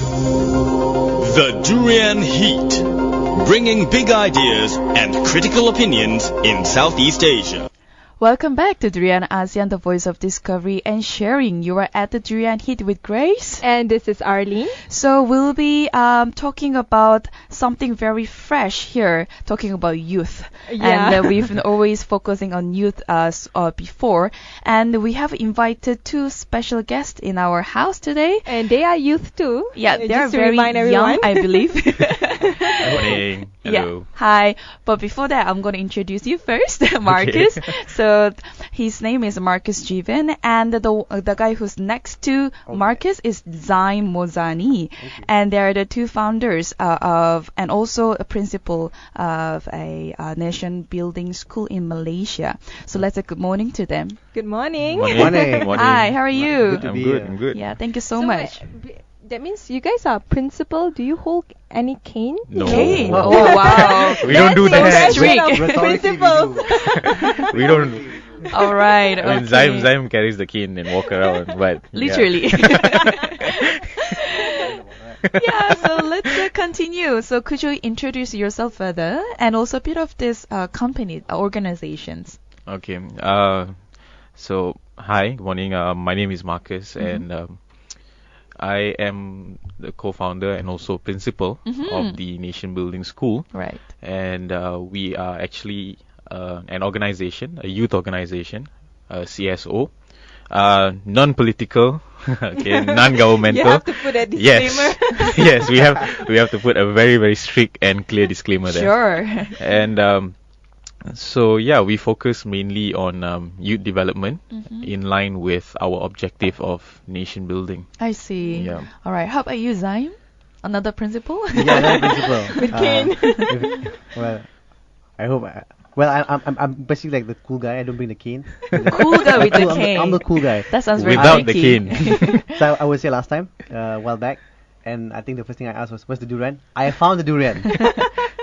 The Durian Heat, bringing big ideas and critical opinions in Southeast Asia. Welcome back to Durian ASEAN, the voice of discovery and sharing. You are at the Durian Heat with Grace. And this is Arlene. So we'll be talking about something very fresh here, talking about youth. Yeah. And we've been always focusing on youth before. And we have invited two special guests in our house today. And they are youth too. Yeah, they're Just to very remind young, everyone. I believe. Morning. Hello. Yeah. Hi. But before that, I'm going to introduce you first, Marques. So his name is Marques Jeevan, and the guy who's next to Marques is Zaim Mohzani, and they are the two founders and also a principal of a nation building school in Malaysia. So let's say good morning to them. Good morning. Morning. Hi, how are you? I'm good. I'm good. Yeah, thank you so much. That means you guys are principal. Do you hold any cane? No. Cane. No. Oh wow. We don't do that. strict. Principals. We don't. All right. I mean, Okay. Zaim carries the cane and walk around, but Literally. Yeah, so let's continue. So could you introduce yourself further and also a bit of this company, organizations? Okay. So hi, good morning. My name is Marques, and I am the co-founder and also principal of the Nation Building School. Right. And we are actually an organization, a youth organization, CSO, non-political, okay, non-governmental. You have to put a disclaimer. Yes, yes, we have to put a very, very strict and clear disclaimer there. Sure. And so yeah, we focus mainly on youth development in line with our objective of nation building. I see. Yeah. All right. How about you, Zaim? Another principal? Yeah, another principal. With cane. Well, I hope. I'm basically like the cool guy. I don't bring the cane. Cool guy with the cane. I'm the cool guy. That sounds very Without the tricky. cane. So I was here last time, a while back, and I think the first thing I asked was, "Where's the durian?" I found the durian.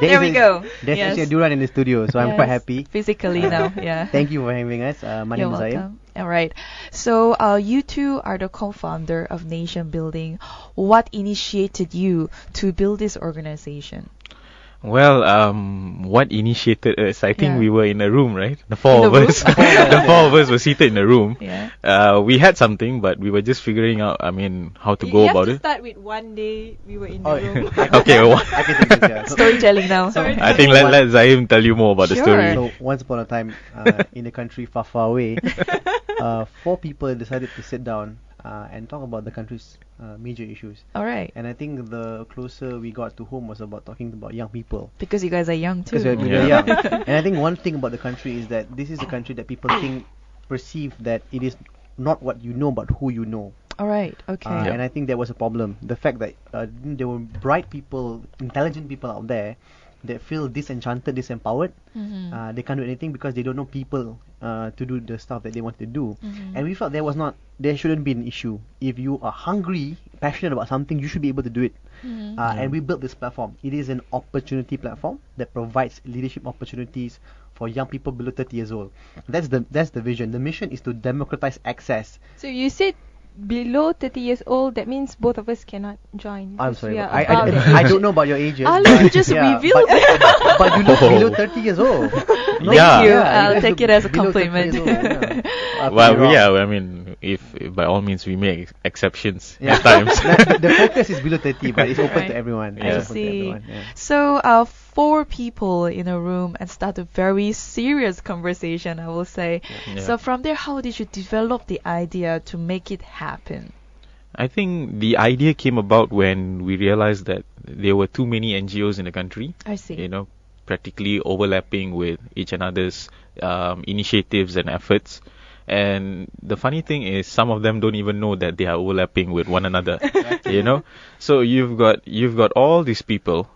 There we go. There's Yes. actually a durian in the studio, so I'm quite Yes. happy. Physically now, yeah. Thank you for having us. My You're name is Zaim. welcome. All right. So you two are the co-founder of Nation Building. What initiated you to build this organization? Well, what initiated us? I think Yeah. we were in a room, right? The four In of the room? us. The four of us were seated in a room. Yeah. We had something, but we were just figuring out, how to You go have about to it. start with one day we were in the Oh, room. Okay, I can take this. Yeah. Storytelling now. I think let Zaim tell you more about the Sure. story. So once upon a time, in a country far, far away, four people decided to sit down and talk about the country's major issues. All right. And I think the closer we got to home was about talking about young people. Because you guys are young too. Because we're Yeah. young. And I think one thing about the country is that this is a country that people perceive that it is not what you know, but who you know. All right. Okay. Yeah. And I think that was a problem. The fact that there were bright people, intelligent people out there that feel disenchanted, disempowered. They can't do anything because they don't know people to do the stuff that they want to do. And we felt there shouldn't be an issue. If you are hungry, passionate about something, you should be able to do it. And we built this platform. It is an opportunity platform that provides leadership opportunities for young people below 30 years old. That's the vision. The mission is to democratize access. So you said below 30 years old, that means both of us cannot join. I'm because sorry, we but are above the I age. don't know about your ages. Arlene, you but just yeah, revealed but you look below 30 years old. No, Yeah. you. you I'll guys take look it as a below 30 compliment. years old, yeah. Well, yeah, if by all means we make exceptions at times. The focus is below 30, but it's open Right. to everyone. I It's open to see. everyone, yeah. So, four people in a room and start a very serious conversation, I will say. Yeah. So from there, how did you develop the idea to make it happen? I think the idea came about when we realized that there were too many NGOs in the country, I see. practically overlapping with each another's initiatives and efforts. And the funny thing is, some of them don't even know that they are overlapping with one another. So you've got all these people,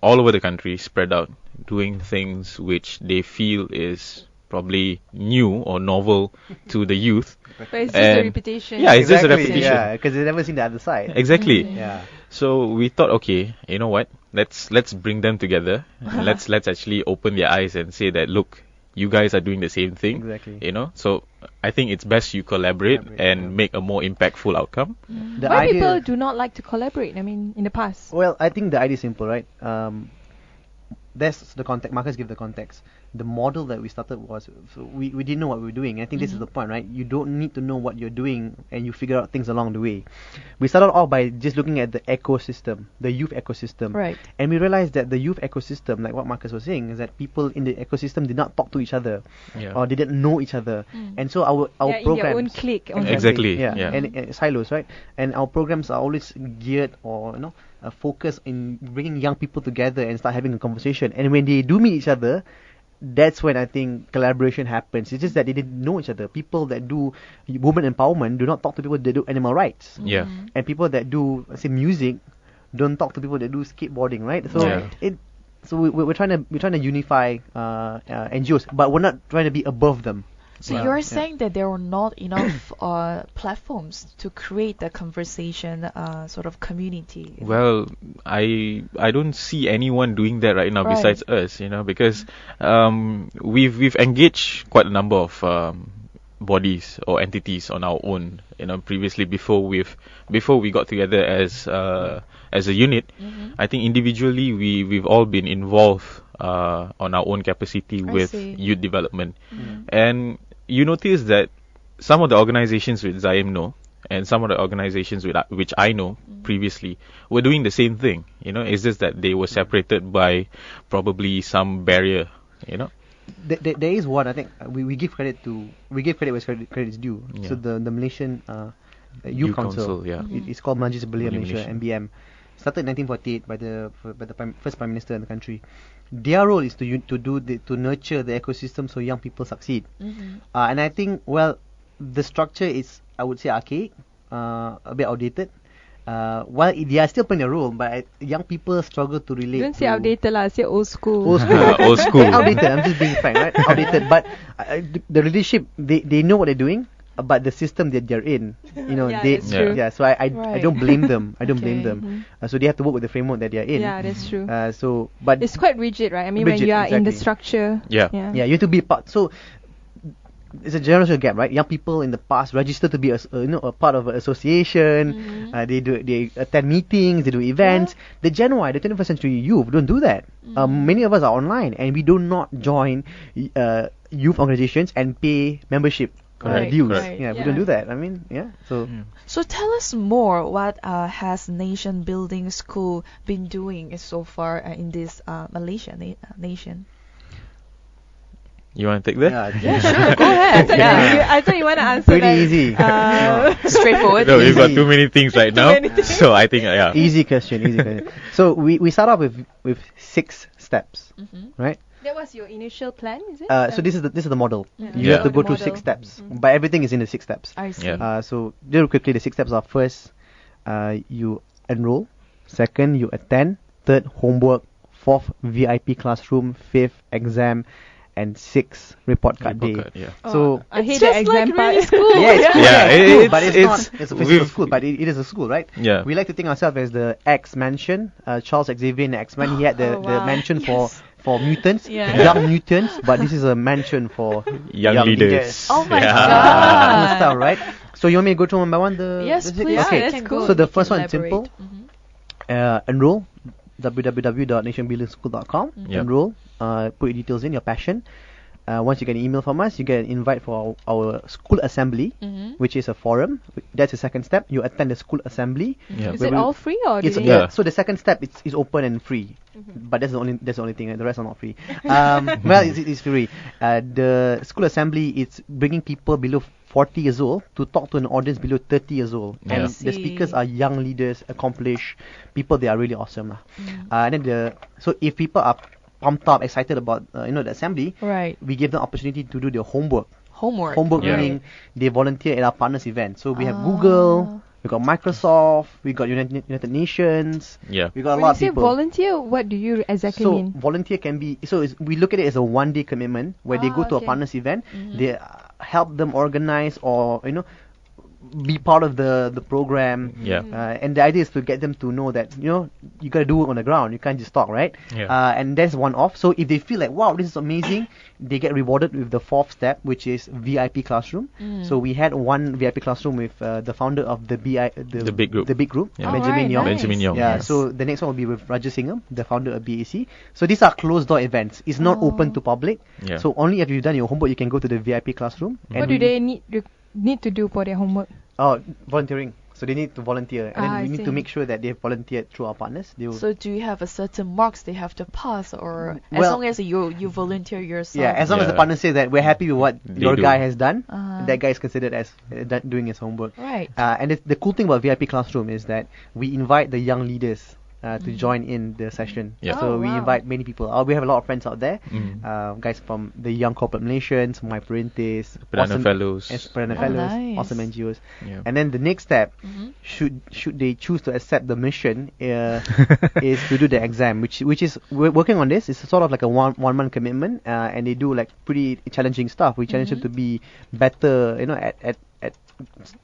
all over the country, spread out, doing things which they feel is probably new or novel to the youth. But it's just a And- repetition. Yeah, it's just a Exactly, repetition. Yeah, because they've never seen the other side. Exactly. Yeah. So we thought, okay, you know what? Let's bring them together. And let's actually open their eyes and say that, look, you guys are doing the same thing. Exactly. You know, so I think it's best you collaborate and yeah. make a more impactful outcome. The Why idea- people do not like to collaborate? I mean, in the past. Well, I think the idea is simple, right? That's the context. Marcus gave the context. The model that we started was, so we didn't know what we were doing. I think this is the point, right? You don't need to know what you're doing, and you figure out things along the way. We started off by just looking at the ecosystem, the youth ecosystem. Right. And we realized that the youth ecosystem, like what Marcus was saying, is that people in the ecosystem did not talk to each other, Yeah. or they didn't know each other. And so our They're in their own programs, clique. Exactly. yeah, Yeah. and silos, right? And our programs are always geared, or focused in bringing young people together and start having a conversation. And when they do meet each other, that's when I think collaboration happens. It's just that they didn't know each other. People that do women empowerment do not talk to people that do animal rights, Yeah. and people that do, say, music don't talk to people that do skateboarding, right? So Yeah. so we're trying to unify NGOs, but we're not trying to be above them. So Yeah. you're Yeah. saying that there are not enough platforms to create the conversation sort of community. Well, I don't see anyone doing that right now Right. besides us, because we've engaged quite a number of bodies or entities on our own, previously before we got together as a unit. I think individually we've all been involved on our own capacity I with see. youth development, and you notice that some of the organizations with Zaim know, and some of the organizations which I know previously were doing the same thing. It's just that they were separated by probably some barrier. There is one. I think we give credit where credit is due. Yeah. So the Malaysian Youth Youth Council, yeah. it's called Majlis Belia Malaysia. Malaysia, MBM. Started in 1948 by the first Prime Minister in the country. Their role is to nurture the ecosystem so young people succeed. And I think, well, the structure is, I would say, archaic, a bit outdated. While they are still playing a role, but young people struggle to relate. Don't say to outdated lah, say old school. Old school. Old school. Outdated. I'm just being frank, right? Outdated. But the leadership, they know what they're doing, but the system that they're in, Yeah, they that's true. yeah. So I Right. don't blame them. I don't blame Okay. them. So they have to work with the framework that they're in. Yeah, that's true. But It's quite rigid, right? I mean, when Rigid, you are in the exactly. structure. Yeah. yeah, you have to be part. So it's a generational gap, right? Young people in the past register to be a part of an association. They attend meetings, they do events. The Gen Y, the 21st century youth, don't do that. Many of us are online, and we do not join youth organizations and pay membership Correct, dues. correct. Yeah, we Yeah. don't do that. I mean, yeah. So So tell us more. What has Nation Building School been doing so far in this Malaysia nation? You want to take that? yeah, Sure, go ahead. Yeah. I thought you want to answer pretty that. easy. Straightforward. No, we've got Easy. too many things right now. So I think, yeah. Easy question. So we start off with 6 steps, right? That was your initial plan, is it? So this is the model. Yeah. You have to The go through model. 6 steps, but everything is in the 6 steps. I see. Yeah. So real quickly, the 6 steps are: first, you enroll; second, you attend; third, homework; fourth, VIP classroom; fifth, exam; and sixth, report card day. Report card, yeah. So I hate It's the just exam like part. really school. yeah, it's cool, Yeah, it's cool, it's- but it's it's- not. It's a physical we've- school, but it is a school, right? Yeah. We like to think ourselves as the X mansion. Charles Xavier in the X-Men, he had the wow. mansion for mutants, Yeah. young mutants, but this is a mansion for Young leaders. Oh my Yeah. Kind of god. stuff, right? So you want me to go through one by one? Yes, the six? please. Okay. Yeah, that's cool. So the You first can one is simple. elaborate. Enroll, www.nationbuildingschool.com. Yep. Enroll, put your details in, your passion. Once you get an email from us, you get an invite for our school assembly, which is a forum. That's the second step. You attend the school assembly. Yeah. Is Where it we- all free or do It's, they- Yeah. So the second step is open and free, but that's the only thing. The rest are not free. Well, it's free. The school assembly is bringing people below 40 years old to talk to an audience below 30 years old, Yeah. and I the see. speakers are young leaders, accomplished people. They are really awesome, lah. And then so if people are pumped up, excited about the assembly, Right. we give them opportunity to do their homework. Homework. Homework Yeah. meaning they volunteer at our partners event. So we have Ah. Google, we got Microsoft, we got United Nations. Yeah. We got a When lot you of say people. volunteer, what do you exactly So mean? volunteer can be we look at it as a 1-day commitment where they Ah, go to a okay. partners event. They help them organize or be part of the program. Yeah. And the idea is to get them to know that, you gotta do it on the ground. You can't just talk, right? Yeah. And that's one off. So if they feel like, wow, this is amazing, they get rewarded with the fourth step, which is VIP classroom. So we had one VIP classroom with the founder of the big group. Yeah. Benjamin Yong. Benjamin Yong. Yeah, Yes. so the next one will be with Raja Singham, the founder of BAC. So these are closed door events. It's not open to public. Yeah. So only if you've done your homework, you can go to the VIP classroom. What do they need to do for their homework? Oh, volunteering. So they need to volunteer, and then I we need see. to make sure that they've volunteered through our partners. They will, So do you have a certain marks they have to pass, or as Well- long as you volunteer yourself? yeah, as long as the Yeah. partner says that we're happy with what They your do. guy has done, Uh-huh. that guy is considered as doing his homework. Right. And the cool thing about VIP classroom is that we invite the young leaders to join in the session. Yeah. So Oh, we wow. invite many people. We have a lot of friends out there. Mm. Guys from the Young Corporate Malaysians, My Perintis, Perdana Fellows. Perdana Oh, Fellows, nice. awesome NGOs. Yeah. And then the next step, Mhm. should they choose to accept the mission, is to do the exam, which is we're working on this. It's sort of like a one month commitment, and they do like pretty challenging stuff. We challenge them to be better, at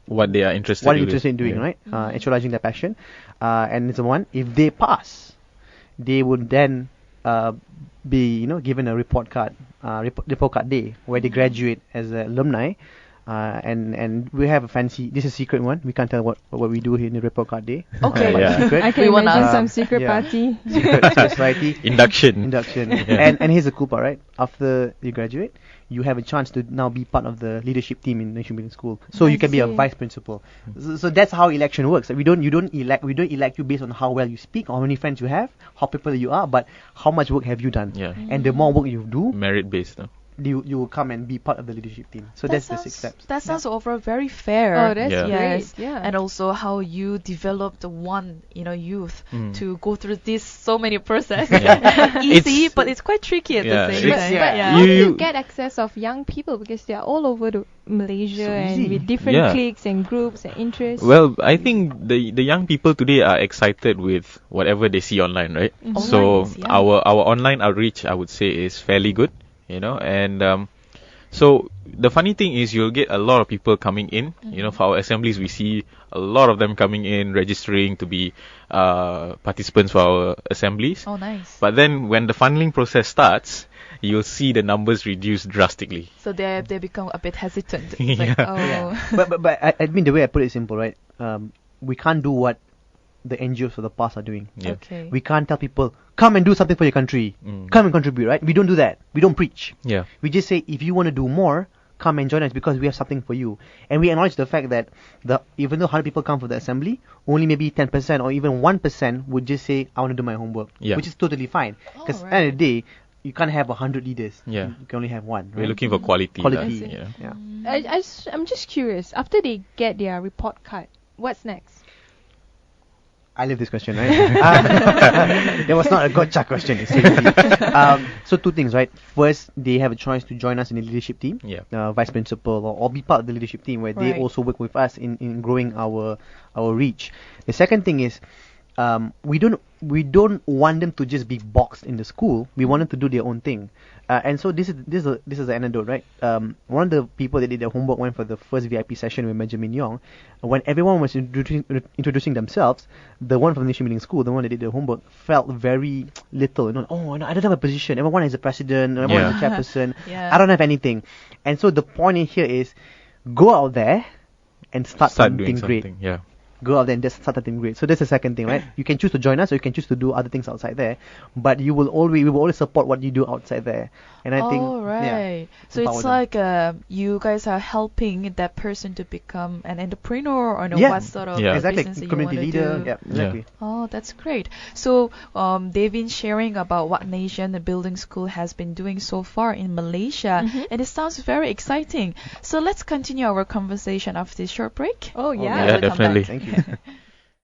What they are interested what in. they're interested in doing, right? Actualizing their passion. And it's one. If they pass, they would then be given a report card day where they graduate as alumni. And we have a fancy. This is a secret one. We can't tell what we do here in the report card day. Okay. But Yeah. secret. I can We wanna- imagine some secret yeah. party. Secret society. Induction. Yeah. And here's the cool part, right? After you graduate, you have a chance to now be part of the leadership team in National Building School. So I you can be a see. vice principal. So that's how election works. We don't elect you based on how well you speak, or how many friends you have, how popular you are, but how much work have you done. Yeah. And the more work you do, Merit based. No? you will come and be part of the leadership team. So That that's the 6 sounds- steps. That sounds overall very fair. Oh, that's Yeah. great. Yes, Yeah. and also how you develop the one, youth Mm. to go through this so many process. Yeah. Easy, It's- but it's quite tricky at Yeah, the same it's- time. yeah. But Yeah. how do you You- get access of young people, because they are all over Malaysia So and easy. with different Yeah. cliques and groups and interests? Well, I think the young people today are excited with whatever they see online, right? Mhm. So Online is, yeah. our online outreach, I would say, is fairly good, and so the funny thing is you'll get a lot of people coming in. For our assemblies, we see a lot of them coming in, registering to be participants for our assemblies. Oh, nice. But then when the funneling process starts, you'll see the numbers reduce drastically. So they become a bit hesitant. It's like, Yeah. oh. Yeah. but I mean, the way I put it is simple, right? We can't do what the NGOs of the past are doing. Yeah. Okay. We can't tell people, come and do something for your country. Mm. Come and contribute, right? We don't do that. We don't preach. Yeah. We just say, if you want to do more, come and join us because we have something for you. And we acknowledge the fact that even though 100 people come for the assembly, only maybe 10% or even 1% would just say, I want to do my homework. Yeah. Which is totally fine. Oh, Because at the right. end of the day, you can't have 100 leaders. Yeah. You can only have one. We're right? looking for quality. Quality. lah, yeah. Yeah. I'm just curious. After they get their report card, what's next? I love this question, right? There was not a gotcha question. It's seriously. So 2 things, right? First, they have a choice to join us in the leadership team, Yeah. vice principal, or be part of the leadership team where they Right. also work with us in growing our reach. The second thing is, we don't want them to just be boxed in the school. We want them to do their own thing. And so this is the anecdote, right? One of the people that did their homework went for the first VIP session with Benjamin Yong. When everyone was introducing themselves, the one from the Nation Building School, the one that did their homework, felt very little. I don't have a position. Everyone is a president. Everyone is a Yeah. chairperson. Yeah. I don't have anything. And so the point in here is, go out there and start doing something great. something. Yeah. Go out there and just start something great. So that's the second thing, right? You can choose to join us, or you can choose to do other things outside there. But we will always support what you do outside there. And I think, Oh, right. So empower it's them. like you guys are helping that person to become an entrepreneur, or Yeah. what sort of Yeah. exactly, business you community want to leader. do. Yeah, exactly. Oh, that's great. So they've been sharing about what Nation Building School has been doing so far in Malaysia, and it sounds very exciting. So let's continue our conversation after this short break. Oh, yeah. Yeah, we'll come definitely. back. Thank you.